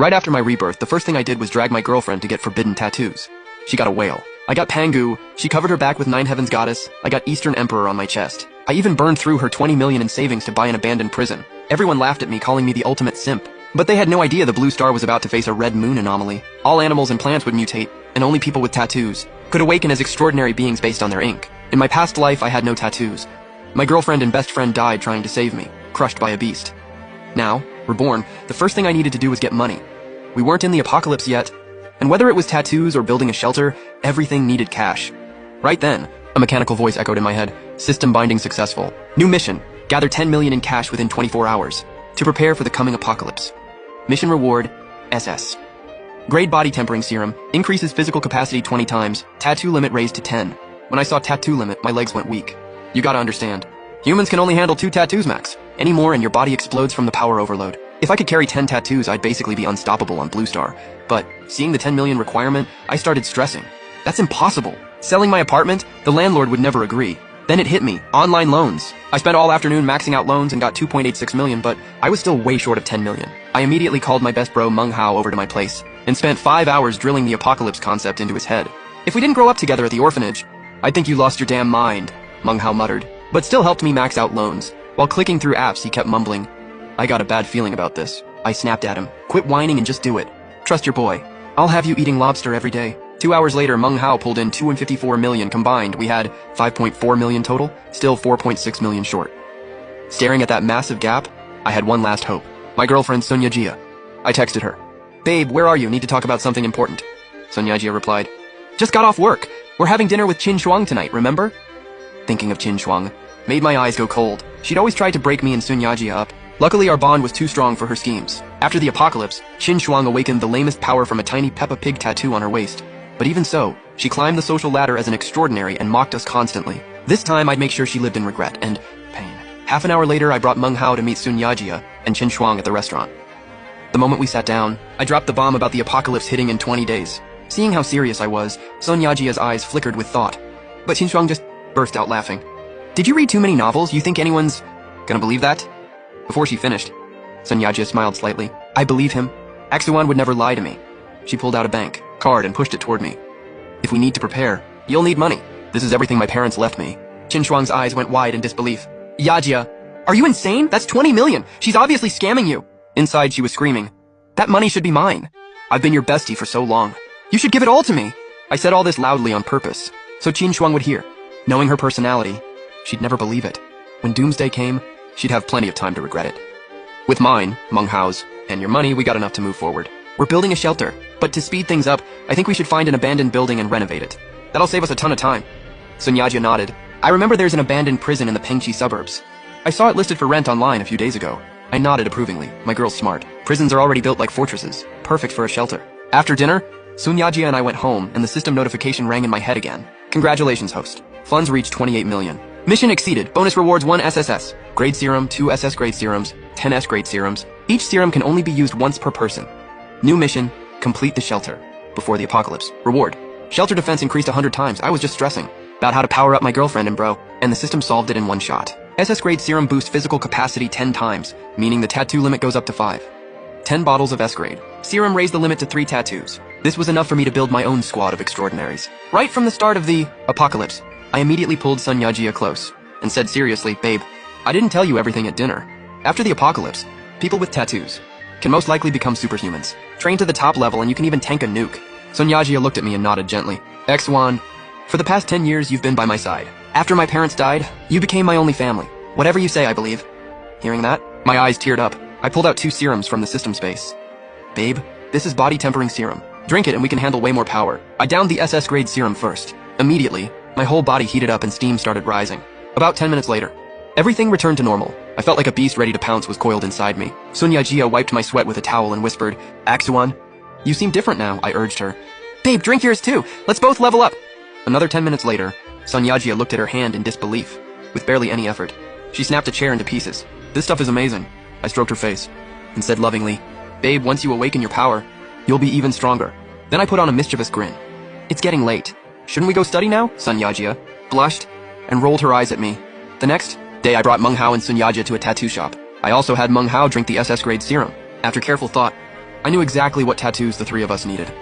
Right after my rebirth, the first thing I did was drag my girlfriend to get forbidden tattoos. She got a whale. I got Pangu, she covered her back with Nine Heavens Goddess, I got Eastern Emperor on my chest. I even burned through her 20 million in savings to buy an abandoned prison. Everyone laughed at me, calling me the ultimate simp. But they had no idea the blue star was about to face a red moon anomaly. All animals and plants would mutate, and only people with tattoos could awaken as extraordinary beings based on their ink. In my past life, I had no tattoos. My girlfriend and best friend died trying to save me, crushed by a beast. Now, Reborn, the first thing I needed to do was get money. We weren't in the apocalypse yet, and whether it was tattoos or building a shelter, everything needed cash. Right then, a mechanical voice echoed in my head. System binding successful. New mission, gather 10 million in cash within 24 hours to prepare for the coming apocalypse. Mission reward, SS. Grade body tempering serum, increases physical capacity 20 times, tattoo limit raised to 10. When I saw tattoo limit, my legs went weak. You gotta understand. Humans can only handle 2 tattoos max. Any more and your body explodes from the power overload. If I could carry 10 tattoos, I'd basically be unstoppable on Blue Star. But, seeing the 10 million requirement, I started stressing. That's impossible. Selling my apartment, the landlord would never agree. Then it hit me. Online loans. I spent all afternoon maxing out loans and got 2.86 million, but I was still way short of 10 million. I immediately called my best bro Manhwa over to my place and spent 5 hours drilling the apocalypse concept into his head. If we didn't grow up together at the orphanage, I'd think you lost your damn mind, Manhwa muttered, but still helped me max out loans. While clicking through apps, he kept mumbling, I got a bad feeling about this. I snapped at him. Quit whining and just do it. Trust your boy. I'll have you eating lobster every day. 2 hours later, Manhwa pulled in 254 million combined. We had 5.4 million total, still 4.6 million short. Staring at that massive gap, I had one last hope. My girlfriend, Sunyajia. I texted her. Babe, where are you? Need to talk about something important. Sunyajia replied. Just got off work. We're having dinner with Qin Shuang tonight, remember? Thinking of Qin Shuang made my eyes go cold. She'd always tried to break me and Sunyajia up. Luckily, our bond was too strong for her schemes. After the apocalypse, Qin Shuang awakened the lamest power from a tiny Peppa Pig tattoo on her waist. But even so, she climbed the social ladder as an extraordinary and mocked us constantly. This time, I'd make sure she lived in regret and pain. Half an hour later, I brought Manhwa to meet Sunyajia and Qin Shuang at the restaurant. The moment we sat down, I dropped the bomb about the apocalypse hitting in 20 days. Seeing how serious I was, Sunyajia's eyes flickered with thought. But Qin Shuang just burst out laughing. Did you read too many novels? You think anyone's gonna believe that? Before she finished, Sunyajia smiled slightly. I believe him. Aksuan would never lie to me. She pulled out a bank card and pushed it toward me. If we need to prepare, you'll need money. This is everything my parents left me. Qin Shuang's eyes went wide in disbelief. Yajia, are you insane? That's 20 million. She's obviously scamming you. Inside, she was screaming. That money should be mine. I've been your bestie for so long. You should give it all to me. I said all this loudly on purpose, so Qin Shuang would hear. Knowing her personality, she'd never believe it. When doomsday came, she'd have plenty of time to regret it. With mine, Manghwa's, and your money, we got enough to move forward. We're building a shelter, but to speed things up, I think we should find an abandoned building and renovate it. That'll save us a ton of time. Sunyajia nodded. I remember there's an abandoned prison in the Pengchi suburbs. I saw it listed for rent online a few days ago. I nodded approvingly. My girl's smart. Prisons are already built like fortresses, perfect for a shelter. After dinner, Sunyajia and I went home, and the system notification rang in my head again. Congratulations, host. Funds reached 28 million. Mission exceeded. Bonus rewards 1 SSS. Grade serum, 2 SS grade serums, 10 S grade serums. Each serum can only be used once per person. New mission, complete the shelter. Before the apocalypse. Reward. Shelter defense increased 100 times. I was just stressing about how to power up my girlfriend and bro, and the system solved it in one shot. SS grade serum boosts physical capacity 10 times, meaning the tattoo limit goes up to 5. 10 bottles of S grade. Serum raised the limit to 3 tattoos. This was enough for me to build my own squad of extraordinaries. Right from the start of the apocalypse, I immediately pulled Sunyajia close and said seriously, babe, I didn't tell you everything at dinner. After the apocalypse, people with tattoos can most likely become superhumans, trained to the top level, and you can even tank a nuke. Sunyajia looked at me and nodded gently. X1, for the past 10 years, you've been by my side. After my parents died, you became my only family. Whatever you say, I believe. Hearing that, my eyes teared up. I pulled out 2 serums from the system space. Babe, this is body tempering serum. Drink it and we can handle way more power. I downed the SS grade serum first. Immediately, my whole body heated up and steam started rising. About 10 minutes later, everything returned to normal. I felt like a beast ready to pounce was coiled inside me. Sunyajia wiped my sweat with a towel and whispered, Aksuan, you seem different now, I urged her. Babe, drink yours too. Let's both level up. Another 10 minutes later, Sunyajia looked at her hand in disbelief. With barely any effort, she snapped a chair into pieces. This stuff is amazing. I stroked her face and said lovingly, Babe, once you awaken your power, you'll be even stronger. Then I put on a mischievous grin. It's getting late. Shouldn't we go study now? Sunyajia blushed and rolled her eyes at me. The next day, I brought Manghwa and Sunyajia to a tattoo shop. I also had Manghwa drink the SS grade serum. After careful thought, I knew exactly what tattoos the three of us needed.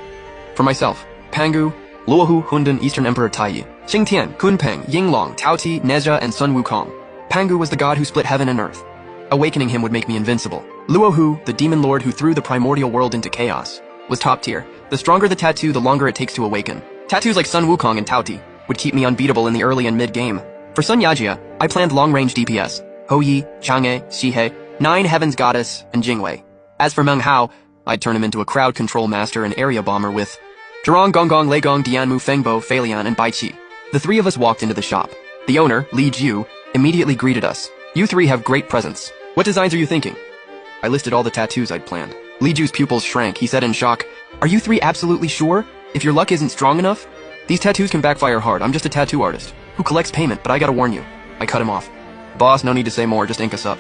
For myself, Pangu, Luohu Hundan Eastern Emperor Taiyi, Qingtian, Kunpeng, Yinglong, Taoti, Nezha, and Sun Wukong. Pangu was the god who split heaven and earth. Awakening him would make me invincible. Luohu, the demon lord who threw the primordial world into chaos, was top tier. The stronger the tattoo, the longer it takes to awaken. Tattoos like Sun Wukong and Taoti would keep me unbeatable in the early and mid-game. For Sun Yajia, I planned long-range DPS, Houyi, Chang'e, Xihei, Nine Heavens Goddess, and Jingwei. As for Meng Hao, I'd turn him into a crowd control master and area bomber with Zhurong, Gonggong, Leigong, Dianmu, Fengbo, Feilian, and Baiqi. The three of us walked into the shop. The owner, Li Jiu, immediately greeted us. You three have great presence. What designs are you thinking? I listed all the tattoos I'd planned. Li Jiu's pupils shrank. He said in shock, Are you three absolutely sure? If your luck isn't strong enough? These tattoos can backfire hard. I'm just a tattoo artist who collects payment, but I gotta warn you. I cut him off. Boss, no need to say more, just ink us up.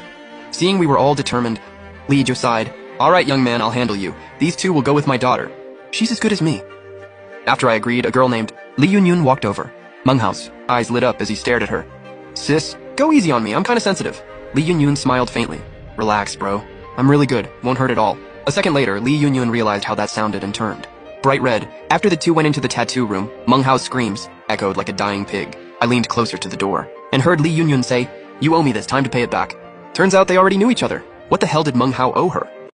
Seeing we were all determined, Li Jiu sighed. All right, young man, I'll handle you. These two will go with my daughter. She's as good as me. After I agreed, a girl named Li Yunyun walked over. Meng Hao's eyes lit up as he stared at her. Sis, go easy on me, I'm kinda sensitive. Li Yunyun smiled faintly. Relax, bro. I'm really good, won't hurt at all. A second later, Li Yunyun realized how that sounded and turned. Bright red. After the two went into the tattoo room, Meng Hao's screams echoed like a dying pig. I leaned closer to the door and heard Li Yunyun say, You owe me this, time to pay it back. Turns out they already knew each other. What the hell did Meng Hao owe her?